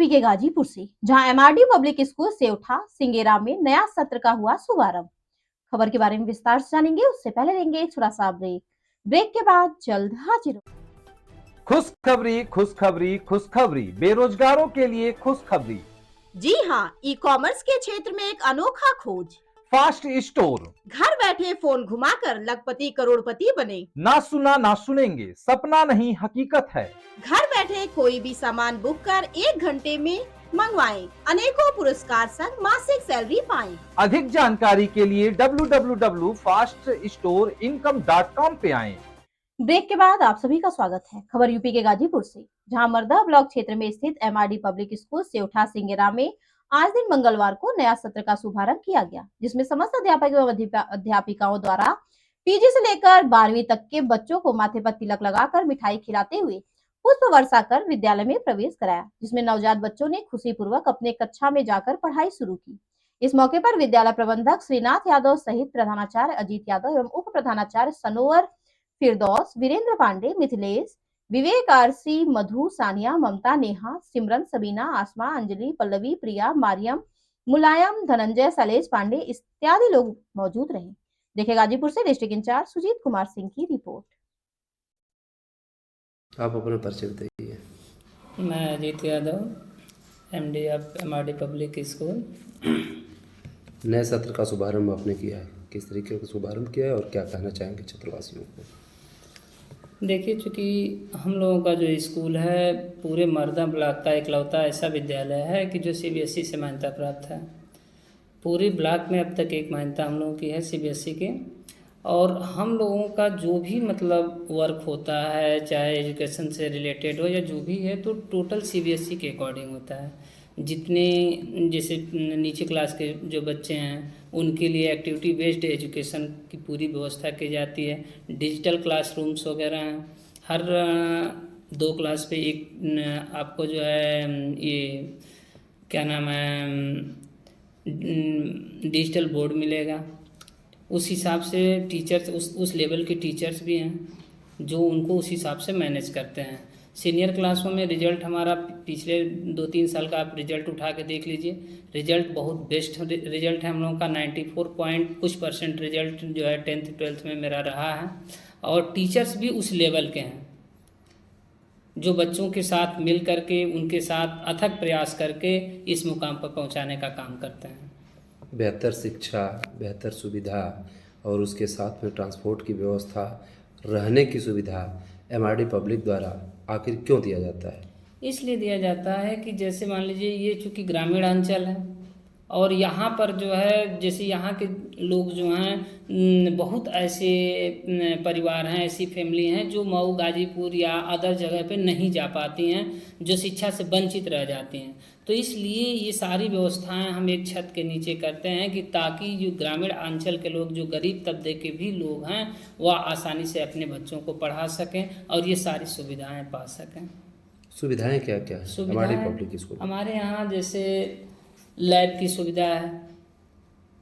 के गाजीपुर से, जहां एमआरडी पब्लिक स्कूल से उठा सिंगेरा में नया सत्र का हुआ शुभारंभ। खबर के बारे में विस्तार से जानेंगे, उससे पहले लेंगे थोड़ा सा ब्रेक। ब्रेक के बाद जल्द हाजिर। खुशखबरी खुशखबरी खुशखबरी, बेरोजगारों के लिए खुशखबरी। जी हाँ, ई कॉमर्स के क्षेत्र में एक अनोखा खोज। Fast store. घर बैठे फोन घुमाकर लखपति करोड़पति बने। ना सुना ना सुनेंगे, सपना नहीं हकीकत है। घर बैठे कोई भी सामान बुक कर 1 घंटे में मंगवाएं। अनेकों पुरस्कार संग मासिक सैलरी पाएं। अधिक जानकारी के लिए www.faststoreincome.com पे आएं। ब्रेक के बाद आप सभी का स्वागत है। खबर यूपी के गाजीपुर से, जहां मर्दा ब्लॉक क्षेत्र में स्थित एमआरडी पब्लिक स्कूल से उठा सिंगेरा में आज दिन मंगलवार को नया सत्र का शुभारंभ किया गया, जिसमें समस्त अध्यापक एवं अध्यापिकाओं द्वारा पीजी से लेकर 12वीं तक के बच्चों को माथे पर तिलक लगाकर मिठाई खिलाते हुए पुष्प वर्षा कर विद्यालय में प्रवेश कराया, जिसमें नवजात बच्चों ने खुशी पूर्वक अपने कक्षा में जाकर पढ़ाई शुरू की। इस मौके पर विद्यालय प्रबंधक श्रीनाथ यादव सहित प्रधानाचार्य अजीत यादव एवं उप प्रधानाचार्य सनोवर, फिरदौस, वीरेंद्र पांडे, मिथिलेश, विवेक, आरसी, मधु, सानिया, ममता, नेहा, सिमरन, सबीना, आसमा, अंजलि, पल्लवी, प्रिया, मारियम, मुलायम, धनंजय, शैलेश पांडे इत्यादि लोग मौजूद रहे। देखे गाजीपुर से डिस्ट्रिक्ट इंचार्ज सुजीत कुमार सिंह की रिपोर्ट। आप अपना परिचय बताइए। मैं Ajit Yadav, MD of MRD public school. नए सत्र का शुभारंभ आपने किया है, किस तरीके का शुभारंभ किया है और क्या कहना चाहेंगे छात्रवासियों को? देखिए, चूँकि हम लोगों का जो स्कूल है पूरे मर्दा ब्लॉक का इकलौता ऐसा विद्यालय है कि जो सीबीएसई से मान्यता प्राप्त है। पूरे ब्लॉक में अब तक एक मान्यता हम लोगों की है सीबीएसई के, और हम लोगों का जो भी मतलब वर्क होता है, चाहे एजुकेशन से रिलेटेड हो या जो भी है, तो टोटल सीबीएसई के अकॉर्डिंग होता है। जितने जैसे नीचे क्लास के जो बच्चे हैं उनके लिए एक्टिविटी बेस्ड एजुकेशन की पूरी व्यवस्था की जाती है। डिजिटल क्लासरूम्स वगैरह हैं। हर 2 क्लास पे एक आपको जो है ये क्या नाम है डिजिटल बोर्ड मिलेगा। उस हिसाब से टीचर्स उस लेवल के टीचर्स भी हैं जो उनको उस हिसाब से मैनेज करते हैं। सीनियर क्लासों में रिजल्ट हमारा पिछले 2-3 साल का आप रिजल्ट उठा के देख लीजिए, रिजल्ट बहुत बेस्ट रिजल्ट है हम लोगों का। 94% रिजल्ट जो है 10th 12th में मेरा रहा है। और टीचर्स भी उस लेवल के हैं जो बच्चों के साथ मिल करके उनके साथ अथक प्रयास करके इस मुकाम पर पहुंचाने का काम करते हैं। बेहतर शिक्षा, बेहतर सुविधा और उसके साथ में ट्रांसपोर्ट की व्यवस्था, रहने की सुविधा एमआरडी पब्लिक द्वारा आखिर क्यों दिया जाता है? इसलिए दिया जाता है कि जैसे मान लीजिए ये चूँकि ग्रामीण अंचल है और यहाँ पर जो है जैसे यहाँ के लोग जो हैं बहुत ऐसे परिवार हैं, ऐसी फैमिली हैं जो मऊ, गाजीपुर या अदर जगह पे नहीं जा पाती हैं, जो शिक्षा से वंचित रह जाती हैं। तो इसलिए ये सारी व्यवस्थाएं हम एक छत के नीचे करते हैं कि ताकि जो ग्रामीण अंचल के लोग, जो गरीब तबके के भी लोग हैं, वह आसानी से अपने बच्चों को पढ़ा सकें और ये सारी सुविधाएँ पा सकें। सुविधाएं क्या क्या है एमआरडी पब्लिक स्कूल? हमारे यहाँ जैसे लैब की सुविधा है,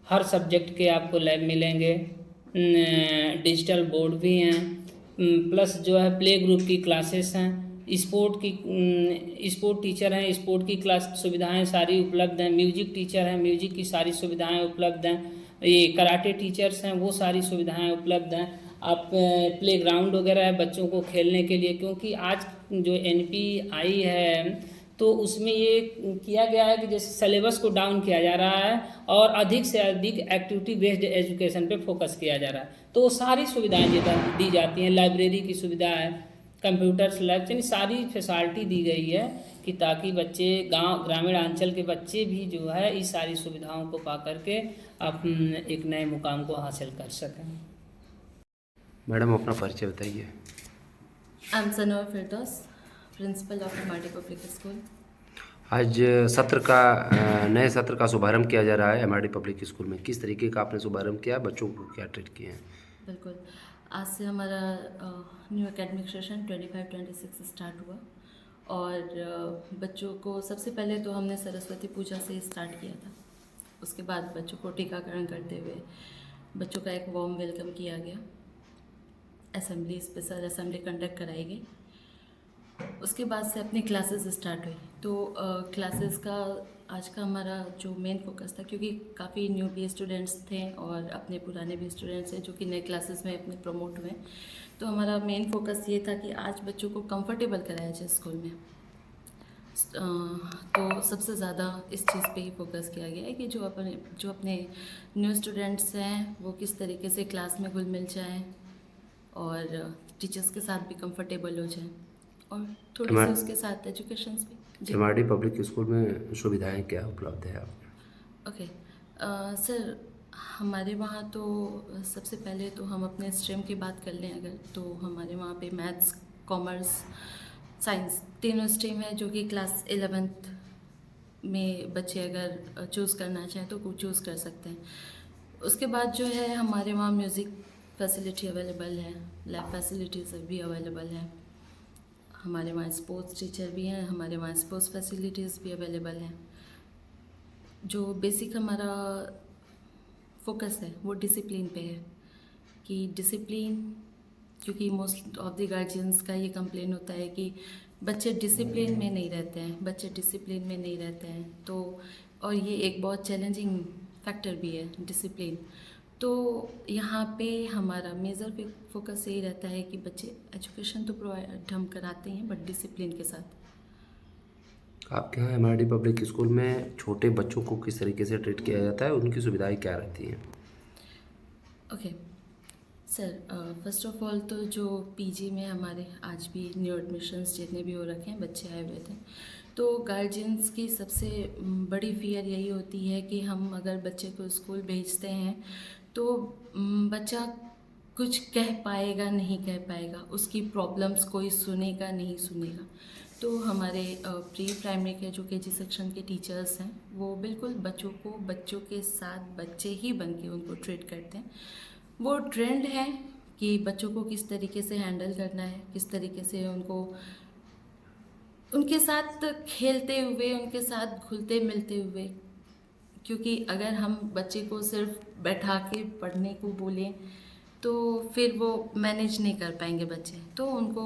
हर सब्जेक्ट के आपको लैब मिलेंगे। डिजिटल बोर्ड भी हैं, प्लस जो है प्ले ग्रुप की क्लासेस हैं। स्पोर्ट टीचर हैं, स्पोर्ट की क्लास सुविधाएं सारी उपलब्ध हैं। म्यूजिक टीचर हैं, म्यूजिक की सारी सुविधाएं उपलब्ध हैं। ये कराटे टीचर्स हैं, वो सारी सुविधाएं उपलब्ध हैं। आप प्ले ग्राउंड वगैरह है बच्चों को खेलने के लिए, क्योंकि आज जो एनपी आई है तो उसमें ये किया गया है कि जैसे सिलेबस को डाउन किया जा रहा है और अधिक से अधिक एक्टिविटी बेस्ड एजुकेशन पे फोकस किया जा रहा है। तो वो सारी सुविधाएं दी जाती हैं। लाइब्रेरी की सुविधा है, कंप्यूटर्स लैब, यानी सारी फैसिलिटी दी गई है कि ताकि बच्चे ग्रामीण अंचल के बच्चे भी जो है इस सारी सुविधाओं को पा करके अपने एक नए मुकाम को हासिल कर सकें। मैडम अपना परिचय बताइए। I am Sanobar Firdaus, principal of MRD public school. आज नए सत्र का शुभारंभ किया जा रहा है एमआरडी पब्लिक स्कूल में। किस तरीके का आपने शुभारंभ किया, बच्चों को क्या ट्रीट किए हैं? बिल्कुल, आज से हमारा न्यू एकेडमिक सेशन 25-26 स्टार्ट हुआ और बच्चों को सबसे पहले तो हमने सरस्वती पूजा से स्टार्ट किया था। उसके बाद बच्चों को टीकाकरण करते हुए बच्चों का एक वार्म वेलकम किया गया। स्पेशल असेंबली कंडक्ट कराई गई उसके बाद से अपनी क्लासेस स्टार्ट हुई। तो क्लासेस का आज का हमारा जो मेन फोकस था, क्योंकि काफ़ी न्यू भी स्टूडेंट्स थे और अपने पुराने भी स्टूडेंट्स हैं जो कि नए क्लासेस में अपने प्रमोट हुए। तो हमारा मेन फोकस ये था कि आज बच्चों को कंफर्टेबल कराया जाए स्कूल में। तो सबसे ज़्यादा इस चीज़ पे ही फोकस किया गया है कि जो अपने न्यू स्टूडेंट्स हैं वो किस तरीके से क्लास में घुल मिल जाएँ और टीचर्स के साथ भी कंफर्टेबल हो जाएँ, और थोड़ी सी उसके साथ एजुकेशंस भी। जी एमआरडी पब्लिक स्कूल में सुविधाएं क्या उपलब्ध है आप? ओके। सर, हमारे वहाँ तो सबसे पहले तो हम अपने स्ट्रीम की बात कर लें अगर, तो हमारे वहाँ पे मैथ्स, कॉमर्स, साइंस तीनों स्ट्रीम है जो कि क्लास 11th में बच्चे अगर चूज़ करना चाहें तो चूज़ कर सकते हैं। उसके बाद जो है हमारे वहाँ म्यूज़िक फैसिलिटी अवेलेबल है, लैब फैसिलिटीज़ भी अवेलेबल है, हमारे वहाँ स्पोर्ट्स टीचर भी हैं, हमारे वहाँ स्पोर्ट्स फैसिलिटीज़ भी अवेलेबल हैं। जो बेसिक हमारा फोकस है वो डिसिप्लिन पे है कि डिसिप्लिन, क्योंकि मोस्ट ऑफ द गार्जियंस का ये कंप्लेन होता है कि बच्चे डिसिप्लिन में नहीं रहते हैं, तो और ये एक बहुत चैलेंजिंग फैक्टर भी है डिसिप्लिन। तो यहाँ पे हमारा मेजर फोकस यही रहता है कि बच्चे एजुकेशन तो प्रोवाइड हम कराते हैं बट डिसिप्लिन के साथ। आपके यहाँ एमआरडी पब्लिक स्कूल में छोटे बच्चों को किस तरीके से ट्रीट किया जाता है, उनकी सुविधाएं क्या रहती हैं? Okay sir, first of all तो जो पीजी में हमारे आज भी न्यू एडमिशन्स जितने भी हो रखे हैं बच्चे आए हुए थे, तो गार्जियंस की सबसे बड़ी फियर यही होती है कि हम अगर बच्चे को स्कूल भेजते हैं तो बच्चा कुछ कह पाएगा नहीं कह पाएगा, उसकी प्रॉब्लम्स कोई सुनेगा नहीं सुनेगा। तो हमारे प्री प्राइमरी के जो केजी सेक्शन के टीचर्स हैं वो बिल्कुल बच्चों को बच्चों के साथ बच्चे ही बन के उनको ट्रीट करते हैं। वो ट्रेंड है कि बच्चों को किस तरीके से हैंडल करना है, किस तरीके से उनको उनके साथ खेलते हुए, उनके साथ घुलते मिलते हुए, क्योंकि अगर हम बच्चे को सिर्फ बैठा के पढ़ने को बोलें तो फिर वो मैनेज नहीं कर पाएंगे बच्चे। तो उनको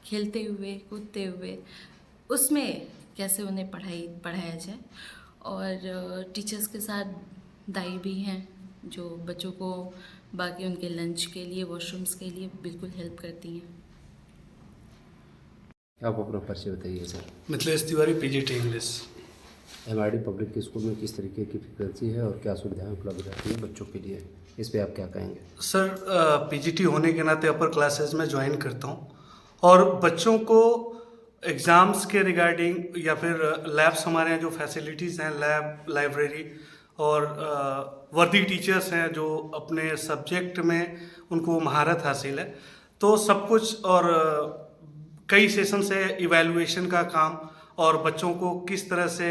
खेलते हुए कूदते हुए उसमें कैसे उन्हें पढ़ाया जाए। और टीचर्स के साथ दाई भी हैं जो बच्चों को बाकी उनके लंच के लिए, वॉशरूम्स के लिए बिल्कुल हेल्प करती हैं। आप अपना परिचय बताइए sir. Mithilesh Tiwari, PGT English. MRD public school में किस तरीके की फैकल्टी है और क्या सुविधाएं उपलब्ध रहती हैं बच्चों के लिए, इस पे आप क्या कहेंगे? सर, पीजीटी होने के नाते अपर क्लासेस में ज्वाइन करता हूँ और बच्चों को एग्ज़ाम्स के रिगार्डिंग या फिर लैब्स, हमारे यहाँ जो फैसिलिटीज़ हैं, लैब, लाइब्रेरी और वर्दी टीचर्स हैं जो अपने सब्जेक्ट में उनको महारत हासिल है, तो सब कुछ। और कई सेशन से इवैल्यूएशन का काम और बच्चों को किस तरह से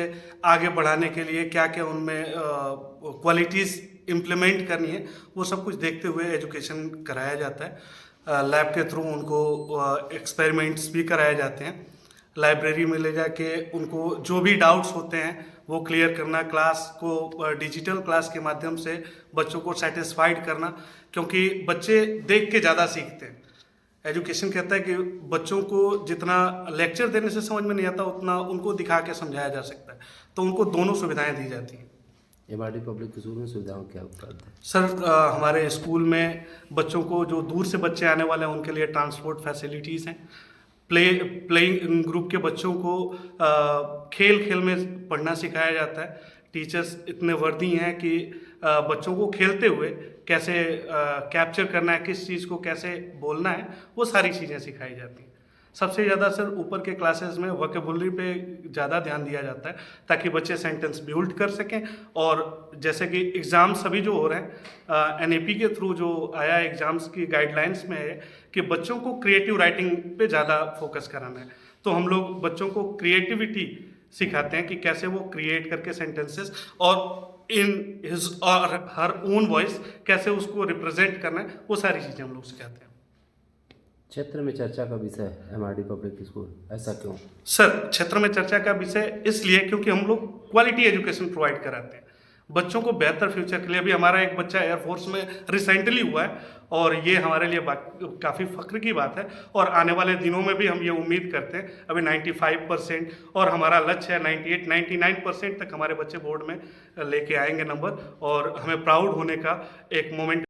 आगे बढ़ाने के लिए क्या क्या उनमें क्वालिटीज़ इम्प्लीमेंट करनी है, वो सब कुछ देखते हुए एजुकेशन कराया जाता है। लैब के थ्रू उनको एक्सपेरिमेंट्स भी कराए जाते हैं। लाइब्रेरी में ले जाके उनको जो भी डाउट्स होते हैं वो क्लियर करना, क्लास को डिजिटल क्लास के माध्यम से बच्चों को सेटिस्फाइड करना, क्योंकि बच्चे देख के ज़्यादा सीखते हैं। एजुकेशन कहता है कि बच्चों को जितना लेक्चर देने से समझ में नहीं आता उतना उनको दिखा के समझाया जा सकता है, तो उनको दोनों सुविधाएं दी जाती हैं। एमआरडी पब्लिक स्कूल में सुविधाओं क्या उपलब्ध है? सर, हमारे स्कूल में बच्चों को, जो दूर से बच्चे आने वाले हैं उनके लिए ट्रांसपोर्ट फैसिलिटीज़ हैं। प्लेइंग ग्रुप के बच्चों को खेल खेल में पढ़ना सिखाया जाता है। टीचर्स इतने वर्दी हैं कि बच्चों को खेलते हुए कैसे कैप्चर करना है, किस चीज़ को कैसे बोलना है, वो सारी चीज़ें सिखाई जाती हैं। सबसे ज़्यादा सर ऊपर के क्लासेस में वोकैबुलरी पे ज़्यादा ध्यान दिया जाता है ताकि बच्चे सेंटेंस बिल्ड कर सकें। और जैसे कि एग्ज़ाम्स अभी जो हो रहे हैं, एनएपी के थ्रू जो आया एग्ज़ाम्स की गाइडलाइंस में है कि बच्चों को क्रिएटिव राइटिंग पे ज़्यादा फोकस कराना है, तो हम लोग बच्चों को क्रिएटिविटी सिखाते हैं कि कैसे वो क्रिएट करके सेंटेंसेस और इन हिज और हर ओन वॉइस कैसे उसको रिप्रेजेंट करना है, वो सारी चीज़ें हम लोग सिखाते हैं। क्षेत्र में चर्चा का विषय एमआरडी पब्लिक स्कूल, ऐसा क्यों? सर, क्षेत्र में चर्चा का विषय इसलिए क्योंकि हम लोग क्वालिटी एजुकेशन प्रोवाइड कराते हैं। बच्चों को बेहतर फ्यूचर के लिए। अभी हमारा एक बच्चा एयरफोर्स में रिसेंटली हुआ है और ये हमारे लिए काफ़ी फ़ख्र की बात है और आने वाले दिनों में भी हम ये उम्मीद करते हैं। अभी 95% और हमारा लक्ष्य है 98-99% तक हमारे बच्चे बोर्ड में लेके आएंगे नंबर और हमें प्राउड होने का एक मोमेंट